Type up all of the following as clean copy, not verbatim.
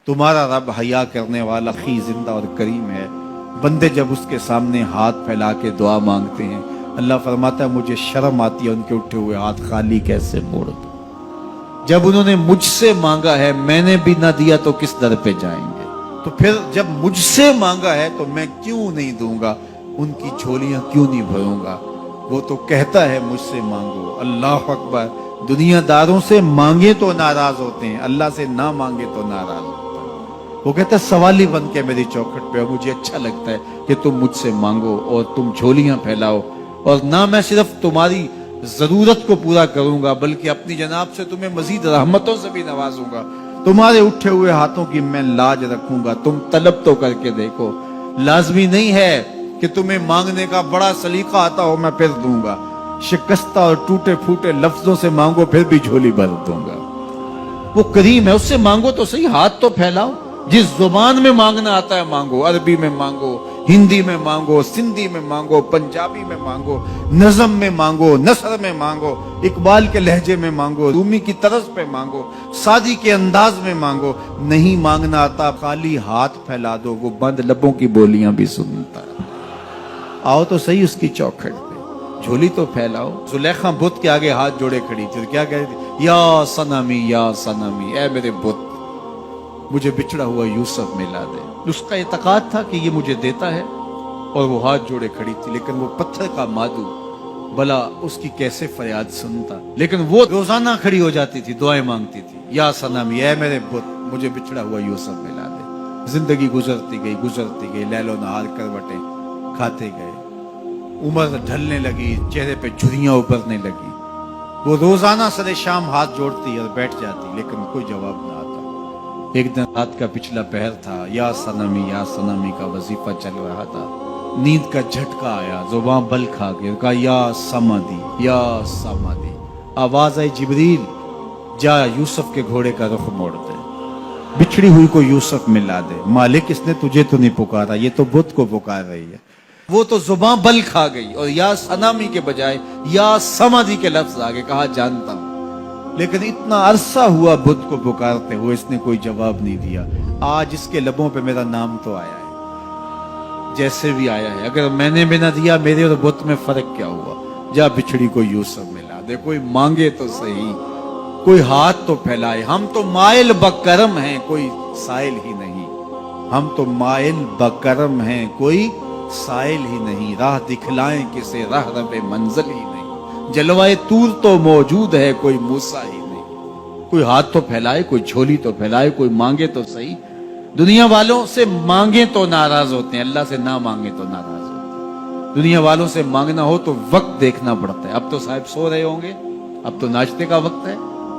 तुम्हारा रब हया करने वाला खी जिंदा और करीम है। बंदे जब उसके सामने हाथ फैला के दुआ मांगते हैं, अल्लाह फरमाता है मुझे शर्म आती है उनके उठे हुए हाथ खाली कैसे मोड़ दूं। जब उन्होंने मुझसे मांगा है मैंने भी ना दिया तो किस दर पे जाएंगे। तो फिर जब मुझसे मांगा है तो मैं क्यों नहीं दूंगा, उनकी झोलियां क्यों नहीं भरूंगा। वो तो कहता है मुझसे मांगो। अल्लाह अकबर। दुनियादारों से मांगे तो नाराज होते हैं, अल्लाह से ना मांगे तो नाराज होते हैं। वो कहता है सवाली बन के मेरी चौखट पे, और मुझे अच्छा लगता है कि तुम मुझसे मांगो और तुम झोलियां फैलाओ, और ना मैं सिर्फ तुम्हारी जरूरत को पूरा करूंगा बल्कि अपनी जनाब से तुम्हें मजीद रहमतों से भी नवाजूंगा। तुम्हारे उठे हुए हाथों की मैं लाज रखूंगा, तुम तलब तो करके देखो। लाजमी नहीं है कि तुम्हें मांगने का बड़ा सलीका आता हो मैं फिर दूंगा। शिकस्ता और टूटे फूटे लफ्जों से मांगो फिर भी झोली भर दूंगा। वो करीम है, उससे मांगो तो सही, हाथ तो फैलाओ। जिस जुबान में मांगना आता है मांगो, अरबी में मांगो, हिंदी में मांगो, सिंधी में मांगो, पंजाबी में मांगो, नज़म में मांगो, नसर में मांगो, इकबाल के लहजे में मांगो, रूमी की तरज पे मांगो, सादी के अंदाज में मांगो। नहीं मांगना आता खाली हाथ फैला दो, वो बंद लबों की बोलियां भी सुनता है। आओ तो सही उसकी चौखट पे, झोली तो फैलाओ। जुलेखा बुत के आगे हाथ जोड़े खड़ी थी, क्या कह रही थी? या सनमी, ऐ मेरे बुत मुझे बिछड़ा हुआ यूसुफ मिला दे। उसका इतकाद था कि ये मुझे देता है, और वो हाथ जोड़े खड़ी थी। लेकिन वो पत्थर का मादू भला उसकी कैसे फरियाद सुनता। लेकिन वो रोजाना खड़ी हो जाती थी, दुआएं मांगती थी, या सनमी, ऐ मेरे बुत मुझे बिछड़ा हुआ यूसुफ मिला दे। जिंदगी गुजरती गई, लैलो नहार करवटें खाते गए। उम्र ढलने लगी, चेहरे पे झुर्रियां उभरने लगी। वो रोजाना सरे शाम हाथ जोड़ती और बैठ जाती, लेकिन कोई जवाब ना आता। एक दिन रात का पिछला पहर था, या सनमी का वजीफा चल रहा था। नींद का झटका आया, जुबान बल खा गई, कहा या समादी। आवाज आई, जिब्रील जा यूसुफ के घोड़े का रुख मोड़ दे, बिछड़ी हुई को यूसुफ मिला दे। मालिक इसने तुझे तो नहीं पुकारा, ये तो बुत को पुकार रही है। वो तो जुबान बल खा गई और या सनामी के बजाय या समाधि के लफ्ज आगे कहा जानता हूं। लेकिन इतना अरसा हुआ बुत को पुकारते हुए, इसने कोई जवाब नहीं दिया। आज इसके लबों पे मेरा नाम तो आया है, जैसे भी आया है। अगर मैंने भी ना दिया, मेरे और बुत में फर्क क्या हुआ। जा बिछड़ी को यूसुफ मिला दे। कोई मांगे तो सही, कोई हाथ तो फैलाए। हम तो माइल बकरम हैं, कोई साइल ही नहीं। हम तो माइल बकरम हैं, कोई साइल ही नहीं। राह दिखलाएं किसे, राह रबे मंजिल ही नहीं। जलवाए तूर तो मौजूद है, कोई मूसा ही नहीं। कोई हाथ तो फैलाए, कोई झोली तो फैलाए, कोई मांगे तो सही। दुनिया वालों से मांगे तो नाराज होते हैं, अल्लाह से ना मांगे तो नाराज होते हैं। दुनिया वालों से मांगना हो तो वक्त देखना पड़ता है। अब तो साहब सो रहे होंगे, अब तो नाश्ते का वक्त है,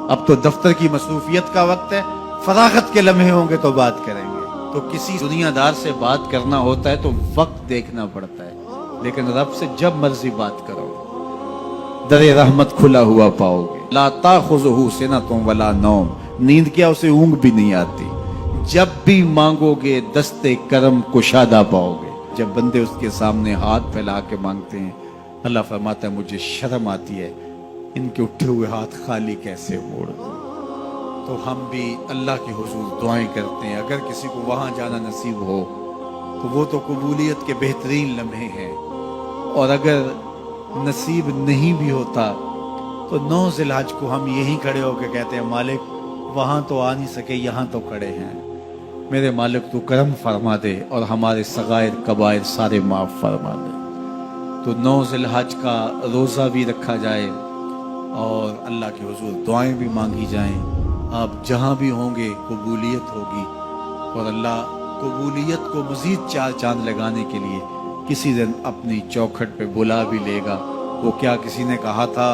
अब तो दफ्तर की मसरूफियत का वक्त है। फरागत के लम्हे होंगे तो बात करेंगे। तो किसी दुनियादार से बात करना होता है तो वक्त देखना पड़ता है। लेकिन रब से जब मर्जी बात करो, दरे रहमत खुला हुआ पाओगे। ला ताखुज़ुहु सिनतुन वला नौम, नींद क्या उसे ऊंघ भी नहीं आती। जब भी मांगोगे दस्ते करम कुशादा पाओगे। जब बंदे उसके सामने हाथ फैला के मांगते हैं, अल्लाह फरमाता है मुझे शर्म आती है इनके उठे हुए हाथ खाली कैसे मोड़ दूं। तो हम भी अल्लाह के हुजूर दुआएं करते हैं। अगर किसी को वहां जाना नसीब हो तो वो तो कबूलियत के बेहतरीन लम्हे हैं, और अगर नसीब नहीं भी होता तो 9 ज़िलहज को हम यहीं खड़े होकर कहते हैं मालिक वहां तो आ नहीं सके, यहाँ तो खड़े हैं। मेरे मालिक तू करम फरमा दे और हमारे सगायर कबायर सारे माफ फरमा दे। तो 9 ज़िलहज का रोज़ा भी रखा जाए और अल्लाह के हुजूर दुआएं भी मांगी जाएं। आप जहां भी होंगे कबूलियत होगी, और अल्लाह कबूलियत को मजीद 4 चांद लगाने के लिए किसी दिन अपनी चौखट पे बुला भी लेगा। वो क्या किसी ने कहा था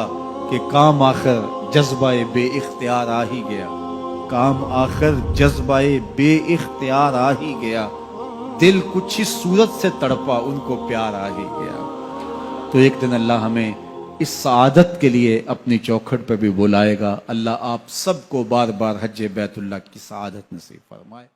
कि काम आखिर जज्बाए बे इख्तियार आ ही गया। काम आखिर जज्बाए बे इख्तियार आ ही गया। दिल कुछ ही सूरत से तड़पा, उनको प्यार आ ही गया। तो एक दिन अल्लाह हमें इस सआदत के लिए अपनी चौखट पे भी बुलाएगा। अल्लाह आप सबको बार बार हज बैतुल्लाह की सआदत नसीब फरमाए।